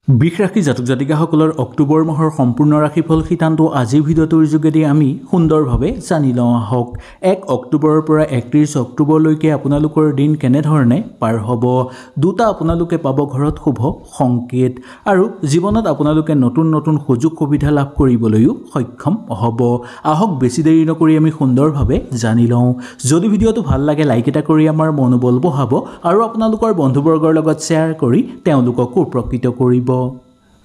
বৃষ ৰাশি জাতক জাতিকাসকলৰ অক্টোবৰ মাহৰ সম্পূৰ্ণ ৰাশিফল সিদ্ধান্ত আজিৰ ভিডিঅ'টোৰ যোগেদি আমি সুন্দৰভাৱে জানি লওঁ আহক। 1 অক্টোবৰৰ পৰা 31 অক্টোবৰলৈকে আপোনালোকৰ দিন কেনেধৰণে পাৰ হ'ব। দুটা আপোনালোকে পাব ঘৰত শুভ সংকেত আৰু জীৱনত আপোনালোকে নতুন নতুন সুযোগ সুবিধা লাভ কৰিবলৈও সক্ষম হ'ব। আহক বেছি দেৰি নকৰি আমি সুন্দৰভাৱে জানি লওঁ। যদি ভিডিঅ'টো ভাল লাগে লাইক এটা কৰি আমাৰ মনোবল বঢ়াব আৰু আপোনালোকৰ বন্ধুবৰ্গৰ লগত শ্বেয়াৰ কৰি তেওঁলোককো উপকৃত কৰিব।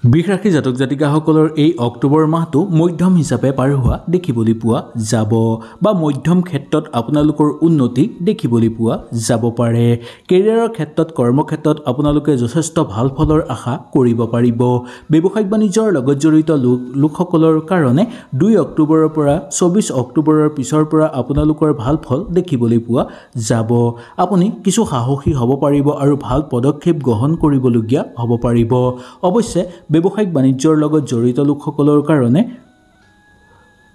বৃষ ৰাশি জাতক জাতিকাসকলৰ এই অক্টোবৰ মাহটো মধ্যম হিচাপে পাৰ হোৱা দেখিবলৈ পোৱা যাব বা মধ্যম ক্ষেত্ৰত আপোনালোকৰ উন্নতি দেখিবলৈ পোৱা যাব পাৰে। কেৰিয়াৰৰ ক্ষেত্ৰত কৰ্মক্ষেত্ৰত আপোনালোকে যথেষ্ট ভাল ফলৰ আশা কৰিব পাৰিব। ব্যৱসায়িক বাণিজ্যৰ লগত জড়িত লোকসকলৰ কাৰণে 2 অক্টোবৰৰ পৰা 24 অক্টোবৰৰ পিছৰ পৰা আপোনালোকৰ ভাল ফল দেখিবলৈ পোৱা যাব। আপুনি কিছু সাহসী হ'ব পাৰিব আৰু ভাল পদক্ষেপ গ্ৰহণ কৰিবলগীয়া হ'ব পাৰিব। অৱশ্যে ব্যৱসায়িক বাণিজ্যৰ লগত জড়িত লোকসকলৰ কাৰণে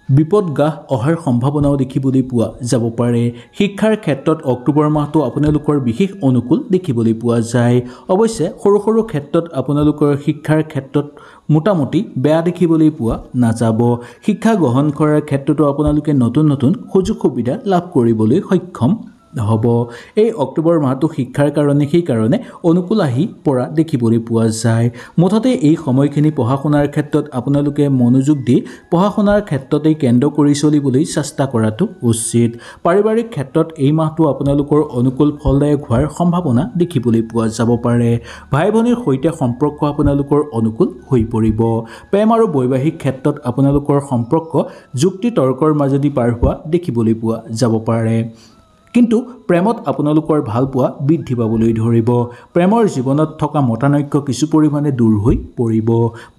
বিপদগাহ অহাৰ সম্ভাৱনাও দেখিবলৈ পোৱা যাব পাৰে। শিক্ষাৰ ক্ষেত্ৰত অক্টোবৰ মাহটো আপোনালোকৰ বিশেষ অনুকূল দেখিবলৈ পোৱা যায়। অৱশ্যে সৰু সৰু ক্ষেত্ৰত আপোনালোকৰ শিক্ষাৰ ক্ষেত্ৰত মোটামুটি বেয়া দেখিবলৈ পোৱা নাযাব। শিক্ষা গ্ৰহণ কৰাৰ ক্ষেত্ৰতো আপোনালোকে নতুন নতুন সুযোগ সুবিধা লাভ কৰিবলৈ সক্ষম হ'ব। এই অক্টোবৰ মাহটো শিক্ষাৰ কাৰণে সেইকাৰণে অনুকূল আহি পৰা দেখিবলৈ পোৱা যায়। মুঠতে এই সময়খিনি পঢ়া শুনাৰ ক্ষেত্ৰত আপোনালোকে মনোযোগ দি পঢ়া শুনাৰ ক্ষেত্ৰতেই কেন্দ্ৰ কৰি চলিবলৈ চেষ্টা কৰাটো উচিত। পাৰিবাৰিক ক্ষেত্ৰত এই মাহটো আপোনালোকৰ অনুকূল ফলদায়ক হোৱাৰ সম্ভাৱনা দেখিবলৈ পোৱা যাব পাৰে। ভাই ভনীৰ সৈতে সম্পৰ্ক আপোনালোকৰ অনুকূল হৈ পৰিব। প্ৰেম আৰু বৈবাহিক ক্ষেত্ৰত আপোনালোকৰ সম্পৰ্ক যুক্তি তৰ্কৰ মাজেদি পাৰ হোৱা দেখিবলৈ পোৱা যাব পাৰে। কিন্তু প্ৰেমত আপোনালোকৰ ভাল পোৱা বৃদ্ধি পাবলৈ ধৰিব। প্ৰেমৰ জীৱনত থকা মতানৈক্য কিছু পৰিমাণে দূৰ হৈ পৰিব।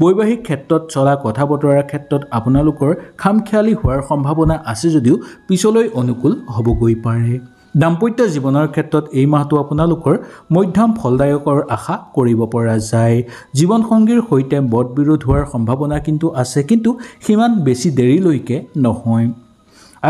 বৈবাহিক ক্ষেত্ৰত চলা কথা বতৰাৰ ক্ষেত্ৰত আপোনালোকৰ খামখেয়ালি হোৱাৰ সম্ভাৱনা আছে যদিও পিছলৈ অনুকূল হ'বগৈ পাৰে। দাম্পত্য জীৱনৰ ক্ষেত্ৰত এই মাহটো আপোনালোকৰ মধ্যম ফলদায়কৰ আশা কৰিব পৰা যায়। জীৱনসংগীৰ সৈতে মত বিৰোধ হোৱাৰ সম্ভাৱনা কিন্তু আছে, কিন্তু সিমান বেছি দেৰিলৈকে নহয়।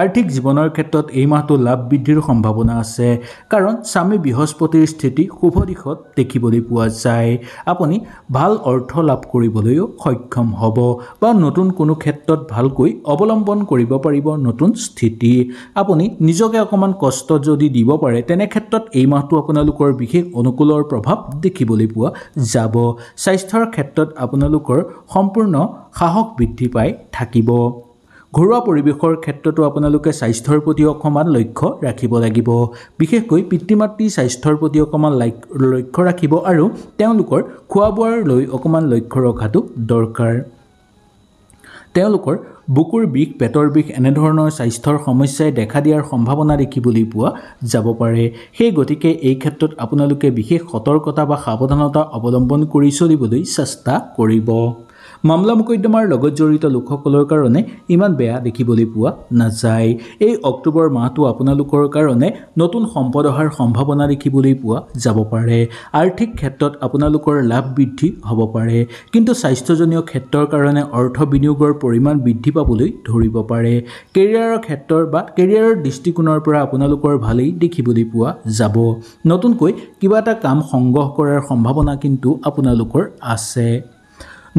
আৰ্থিক জীৱনৰ ক্ষেত্ৰত এই মাহটো লাভ বৃদ্ধিৰ সম্ভাৱনা আছে, কাৰণ স্বামী বৃহস্পতিৰ স্থিতি শুভ দিশত দেখিবলৈ পোৱা যায়। আপুনি ভাল অৰ্থ লাভ কৰিবলৈও সক্ষম হ'ব বা নতুন কোনো ক্ষেত্ৰত ভালকৈ অৱলম্বন কৰিব পাৰিব নতুন স্থিতি। আপুনি নিজকে অকণমান কষ্ট যদি দিব পাৰে তেনে ক্ষেত্ৰত এই মাহটো আপোনালোকৰ বিশেষ অনুকূলৰ প্ৰভাৱ দেখিবলৈ পোৱা যাব। স্বাস্থ্যৰ ক্ষেত্ৰত আপোনালোকৰ সম্পূৰ্ণ সাহস বৃদ্ধি পাই থাকিব। ঘৰুৱা পৰিৱেশৰ ক্ষেত্ৰতো আপোনালোকে স্বাস্থ্যৰ প্ৰতি অকণমান লক্ষ্য ৰাখিব লাগিব। বিশেষকৈ পিতৃ মাতৃৰ স্বাস্থ্যৰ প্ৰতি অকণমান লক্ষ্য ৰাখিব আৰু তেওঁলোকৰ খোৱা বোৱাৰ লৈ অকণমান লক্ষ্য ৰখাটো দৰকাৰ। তেওঁলোকৰ বুকুৰ বিষ, পেটৰ বিষ এনেধৰণৰ স্বাস্থ্যৰ সমস্যাই দেখা দিয়াৰ সম্ভাৱনা দেখিবলৈ পোৱা যাব পাৰে। সেই গতিকে এই ক্ষেত্ৰত আপোনালোকে বিশেষ সতৰ্কতা বা সাৱধানতা অৱলম্বন কৰি চলিবলৈ চেষ্টা কৰিব। মামলা মোকদ্দমাৰ লগত জড়িত লোকসকলৰ কাৰণে ইমান বেয়া দেখিবলৈ পোৱা নাযায়। এই অক্টোবৰ মাহটো আপোনালোকৰ কাৰণে নতুন সম্পদ অহাৰ সম্ভাৱনা দেখিবলৈ পোৱা যাব পাৰে। আৰ্থিক ক্ষেত্ৰত আপোনালোকৰ লাভ বৃদ্ধি হ'ব পাৰে, কিন্তু স্বাস্থ্যজনীয় ক্ষেত্ৰৰ কাৰণে অৰ্থ বিনিয়োগৰ পৰিমাণ বৃদ্ধি পাবলৈ ধৰিব পাৰে। কেৰিয়াৰৰ ক্ষেত্ৰত বা কেৰিয়াৰৰ দৃষ্টিকোণৰ পৰা আপোনালোকৰ ভালেই দেখিবলৈ পোৱা যাব। নতুনকৈ কিবা এটা কাম সংগ্ৰহ কৰাৰ সম্ভাৱনা কিন্তু আপোনালোকৰ আছে।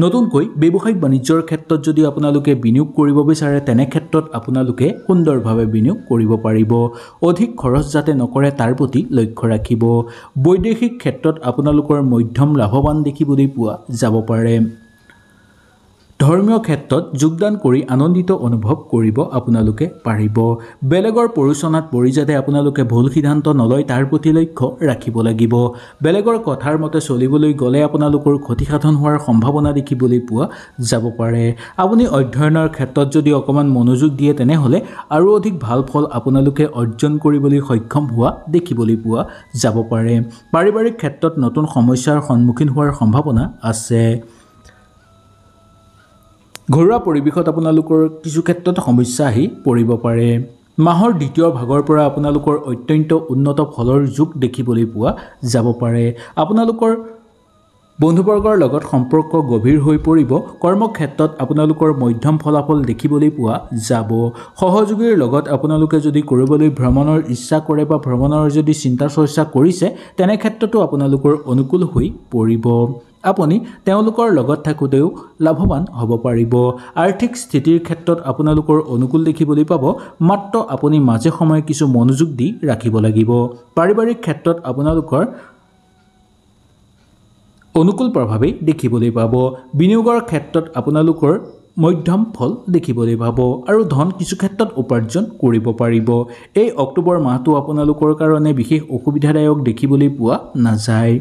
নতুনকৈ ব্যৱসায়িক বাণিজ্যৰ ক্ষেত্ৰত যদি আপোনালোকে বিনিয়োগ কৰিব বিচাৰে তেনে ক্ষেত্ৰত আপোনালোকে সুন্দৰভাৱে বিনিয়োগ কৰিব পাৰিব। অধিক খৰচ যাতে নকৰে তাৰ প্ৰতি লক্ষ্য ৰাখিব। বৈদেশিক ক্ষেত্ৰত আপোনালোকৰ মধ্যম লাভৱান দেখিবলৈ পোৱা যাব পাৰে। ধৰ্মীয় ক্ষেত্ৰত যোগদান কৰি আনন্দিত অনুভৱ কৰিব আপোনালোকে পাৰিব। বেলেগৰ প্ৰৰোচনাত পৰি যাতে আপোনালোকে ভুল সিদ্ধান্ত নলয় তাৰ প্ৰতি লক্ষ্য ৰাখিব লাগিব। বেলেগৰ কথাৰ মতে চলিবলৈ গ'লে আপোনালোকৰ ক্ষতিসাধন হোৱাৰ সম্ভাৱনা দেখিবলৈ পোৱা যাব পাৰে। আপুনি অধ্যয়নৰ ক্ষেত্ৰত যদি অকণমান মনোযোগ দিয়ে তেনেহ'লে আৰু অধিক ভাল ফল আপোনালোকে অৰ্জন কৰিবলৈ সক্ষম হোৱা দেখিবলৈ পোৱা যাব পাৰে। পাৰিবাৰিক ক্ষেত্ৰত নতুন সমস্যাৰ সন্মুখীন হোৱাৰ সম্ভাৱনা আছে। ঘৰুৱা পৰিৱেশত আপোনালোকৰ কিছু ক্ষেত্ৰত সমস্যা আহি পৰিব পাৰে। মাহৰ দ্বিতীয় ভাগৰ পৰা আপোনালোকৰ অত্যন্ত উন্নত ফলৰ যোগ দেখিবলৈ পোৱা যাব পাৰে। আপোনালোকৰ বন্ধুবৰ্গৰ লগত সম্পৰ্ক গভীৰ হৈ পৰিব কৰ্মক্ষেত্ৰত আপোনালোকৰ মধ্যম ফলাফল দেখিবলৈ পোৱা যাব সহযোগীৰ লগত আপোনালোকে যদি কৰিবলৈ ভ্ৰমণৰ ইচ্ছা কৰে বা ভ্ৰমণৰ যদি চিন্তা চৰ্চা কৰিছে তেনে ক্ষেত্ৰতো আপোনালোকৰ অনুকূল হৈ পৰিব আপুনি তেওঁলোকৰ লগত থাকোঁতেও লাভৱান হ'ব পাৰিব আৰ্থিক স্থিতিৰ ক্ষেত্ৰত আপোনালোকৰ অনুকূল দেখিবলৈ পাব মাত্ৰ আপুনি মাজে সময়ে কিছু মনোযোগ দি ৰাখিব লাগিব পাৰিবাৰিক ক্ষেত্ৰত আপোনালোকৰ অনুকূল প্ৰভাৱেই দেখিবলৈ পাব বিনিয়োগৰ ক্ষেত্ৰত আপোনালোকৰ মধ্যম ফল দেখিবলৈ পাব আৰু ধন কিছু ক্ষেত্ৰত উপাৰ্জন কৰিব পাৰিব এই অক্টোবৰ মাহটো আপোনালোকৰ কাৰণে বিশেষ অসুবিধাদায়ক দেখিবলৈ পোৱা নাযায়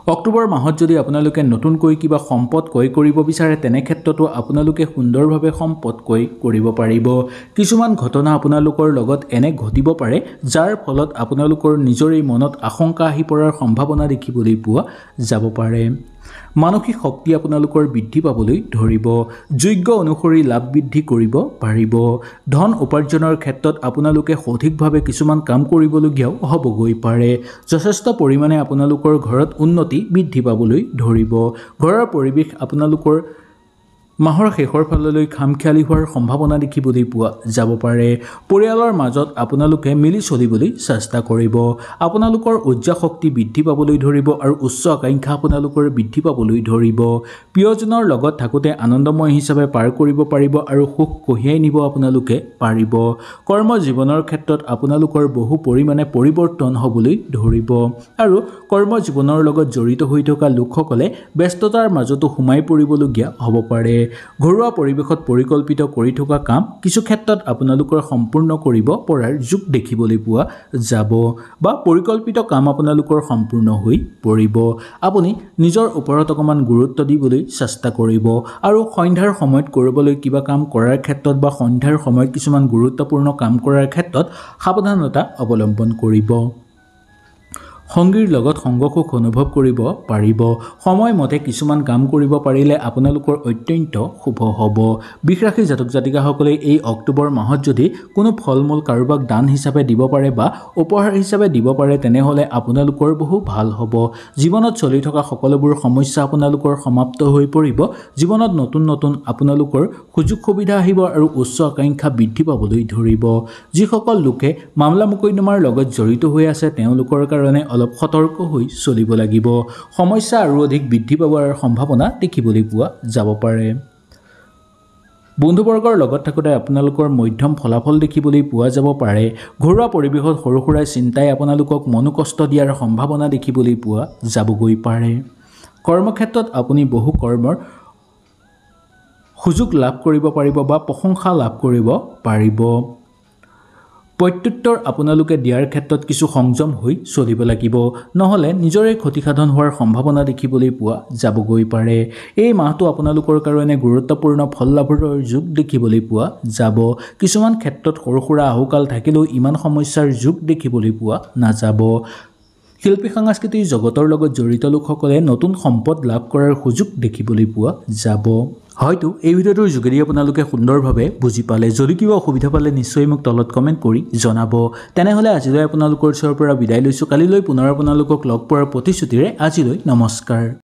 অক্টোবৰ মাহত যদি আপোনালোকে নতুনকৈ কিবা সম্পদ ক্ৰয় কৰিব বিচাৰে তেনে ক্ষেত্ৰতো আপোনালোকে সুন্দৰভাৱে সম্পদ ক্ৰয় কৰিব পাৰিব কিছুমান ঘটনা আপোনালোকৰ লগত এনে ঘটিব পাৰে যাৰ ফলত আপোনালোকৰ নিজৰেই মনত আশংকা আহি পৰাৰ সম্ভাৱনা দেখিবলৈ পোৱা যাব পাৰে মানসিক শক্তি আপোনালোকৰ বৃদ্ধি পাবলৈ ধৰিব যোগ্য অনুসৰি লাভ বৃদ্ধি কৰিব পাৰিব ধন উপাৰ্জনৰ ক্ষেত্ৰত আপোনালোকে সঠিকভাৱে কিছুমান কাম কৰিবলগীয়াও হ'বগৈ পাৰে যথেষ্ট পৰিমাণে আপোনালোকৰ ঘৰত উন্নতি বৃদ্ধি পাবলৈ ধৰিব ঘৰৰ পৰিৱেশ আপোনালোকৰ মাহৰ শেষৰ ফাললৈ খামখিয়ালি হোৱাৰ সম্ভাৱনা দেখিবলৈ পোৱা যাব পাৰে পৰিয়ালৰ মাজত আপোনালোকে মিলি চলিবলৈ চেষ্টা কৰিব আপোনালোকৰ উৰ্জা শক্তি বৃদ্ধি পাবলৈ ধৰিব আৰু উচ্চ আকাংক্ষা আপোনালোকৰ বৃদ্ধি পাবলৈ ধৰিব প্ৰিয়জনৰ লগত থাকোঁতে আনন্দময় হিচাপে পাৰ কৰিব পাৰিব আৰু সুখ কঢ়িয়াই নিব আপোনালোকে পাৰিব কৰ্ম জীৱনৰ ক্ষেত্ৰত আপোনালোকৰ বহু পৰিমাণে পৰিৱৰ্তন হ'বলৈ ধৰিব আৰু কৰ্ম জীৱনৰ লগত জড়িত হৈ থকা লোকসকলে ব্যস্ততাৰ মাজতো সোমাই পৰিবলগীয়া হ'ব পাৰে ঘৰুৱা পৰিৱেশত পৰিকল্পিত কৰি থকা কাম কিছু ক্ষেত্ৰত আপোনালোকৰ সম্পূৰ্ণ কৰিব পৰাৰ যোগ দেখিবলৈ পোৱা যাব বা পৰিকল্পিত কাম আপোনালোকৰ সম্পূৰ্ণ হৈ পৰিব আপুনি নিজৰ ওপৰত অকমান গুৰুত্ব দিবলৈ চেষ্টা কৰিব আৰু সন্ধ্যাৰ সময়ত কৰিবলৈ কিবা কাম কৰাৰ ক্ষেত্ৰত বা সন্ধ্যাৰ সময়ত কিছুমান গুৰুত্বপূৰ্ণ কাম কৰাৰ ক্ষেত্ৰত সাৱধানতা অৱলম্বন কৰিব সংগীৰ লগত সংগসুখ অনুভৱ কৰিব পাৰিব সময়মতে কিছুমান কাম কৰিব পাৰিলে আপোনালোকৰ অত্যন্ত শুভ হ'ব বিশৰাশী জাতক জাতিকাসকলে এই অক্টোবৰ মাহত যদি কোনো ফলমূল কাৰোবাক দান হিচাপে দিব পাৰে বা উপহাৰ হিচাপে দিব পাৰে তেনেহ'লে আপোনালোকৰ বহু ভাল হ'ব জীৱনত চলি থকা সকলোবোৰ সমস্যা আপোনালোকৰ সমাপ্ত হৈ পৰিব জীৱনত নতুন নতুন আপোনালোকৰ সুযোগ সুবিধা আহিব আৰু উচ্চ আকাংক্ষা বৃদ্ধি পাবলৈ ধৰিব যিসকল লোকে মামলা মোকদ্দমাৰ লগত জড়িত হৈ আছে তেওঁলোকৰ কাৰণে অলপ সতৰ্ক হৈ চলিব লাগিব সমস্যা আৰু অধিক বৃদ্ধি পাবৰ সম্ভাৱনা দেখিবলৈ পোৱা যাব পাৰে বন্ধুবৰ্গৰ লগত থাকোঁতে আপোনালোকৰ মধ্যম ফলাফল দেখিবলৈ পোৱা যাব পাৰে ঘৰুৱা পৰিৱেশত সৰু সুৰা চিন্তাই আপোনালোকক মনোকষ্ট দিয়াৰ সম্ভাৱনা দেখিবলৈ পোৱা যাবগৈ পাৰে কৰ্মক্ষেত্ৰত আপুনি বহু কৰ্মৰ সুযোগ লাভ কৰিব পাৰিব বা প্ৰশংসা লাভ কৰিব পাৰিব প্ৰত্যুত্তৰ আপোনালোকে দিয়াৰ ক্ষেত্ৰত কিছু সংযম হৈ চলিব লাগিব নহ'লে নিজৰে ক্ষতিসাধন হোৱাৰ সম্ভাৱনা দেখিবলৈ পোৱা যাবগৈ পাৰে এই মাহটো আপোনালোকৰ কাৰণে গুৰুত্বপূৰ্ণ ফল লাভৰ যোগ দেখিবলৈ পোৱা যাব কিছুমান ক্ষেত্ৰত সৰু সুৰা আহুকাল থাকিলেও ইমান সমস্যাৰ যোগ দেখিবলৈ পোৱা নাযাব শিল্পী সাংস্কৃতিক জগতৰ লগত জড়িত লোকসকলে নতুন সম্পদ লাভ কৰাৰ সুযোগ দেখিবলৈ পোৱা যাব হয়তো এই ভিডিঅ'টোৰ যোগেদি আপোনালোকে সুন্দৰভাৱে বুজি পালে যদি কিবা অসুবিধা পালে নিশ্চয় মোক তলত কমেণ্ট কৰি জনাব তেনেহ'লে আজিলৈ আপোনালোকৰ ওচৰৰ পৰা বিদায় লৈছোঁ কালিলৈ পুনৰ আপোনালোকক লগ পোৱাৰ প্ৰতিশ্ৰুতিৰে আজিলৈ নমস্কাৰ